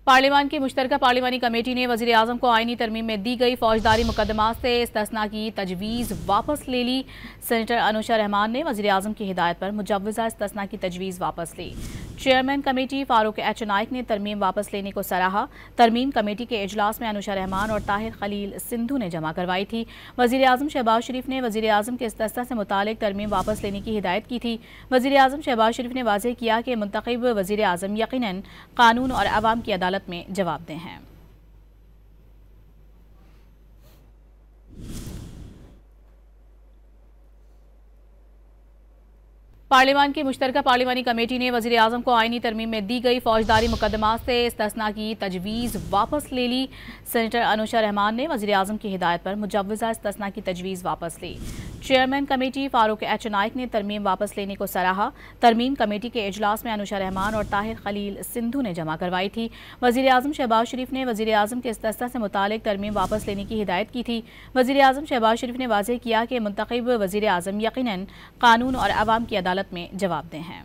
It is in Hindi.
पार्लियामान की मुश्तरका पार्लिमानी कमेटी ने वज़ीर आज़म को आईनी तरमीम में दी गई फौजदारी मुकदमात से इस्तिस्ना की तजवीज़ वापस ले ली। सेनेटर अनुशा रहमान ने वज़ीर आज़म की हिदायत पर मुजव्वज़ा इस्तिस्ना की तजवीज़ वापस ली। Chairman committee Farooq H Naik ने तरमीम वापस लेने को सराहा। तरमीम कमेटी के इजलास में अनुशा रहमान और ताहिर खलील सिंधु ने जमा करवाई थी। वज़ीर आज़म शहबाज शरीफ ने वज़ीर आज़म के इस्तिस्ना से मुतालिक तरमीम वापस लेने की हिदायत की थी। वज़ीर आज़म शहबाज शरीफ ने वाज़ेह किया कि मुंतखब वज़ीर आज़म यकीनन कानून और अवाम की अदालत में जवाबदेह हैं। पार्लियामान की मुश्तरका पार्लिमानी कमेटी ने वज़ीर आज़म को आईनी तरमीम में दी गई फौजदारी मुकदमात से इस्तिस्ना की तजवीज़ वापस ले ली। सेनेटर अनुशा रहमान ने वज़ीर आज़म की हिदायत पर मुजव्वज़ा इस्तिस्ना की तजवीज़ वापस ली। Chairman committee Farooq H Naik ने तरमीम वापस लेने को सराहा। तरमीम कमेटी के इजलास में अनुशा रहमान और ताहिर खलील सिंधु ने जमा करवाई थी। वज़ीर आज़म शहबाज शरीफ ने वज़ीर आज़म के इस्तिस्ना से मुतालिक तरमीम वापस लेने की हिदायत की थी। वज़ीर आज़म शहबाज शरीफ ने वाज़ेह किया कि मुंतखब वज़ीर आज़म यकीनन कानून और अवाम की अदालत में जवाबदेह हैं।